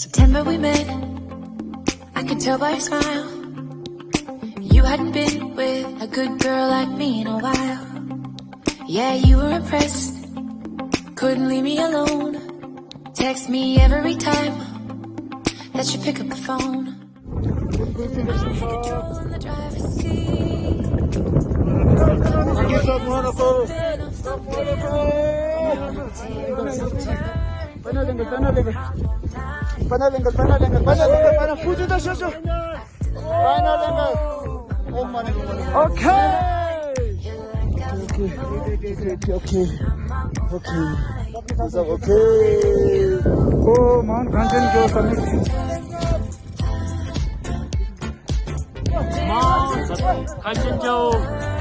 September we met, I could tell by your smile. You hadn't been with a good girl like me in a while. Yeah, you were impressed, couldn't leave me alone. Text me every time that you pick up the phone. Control in the driver's seat. Oh, Mount Kanchenjunga summit. Mount Kanchenjunga.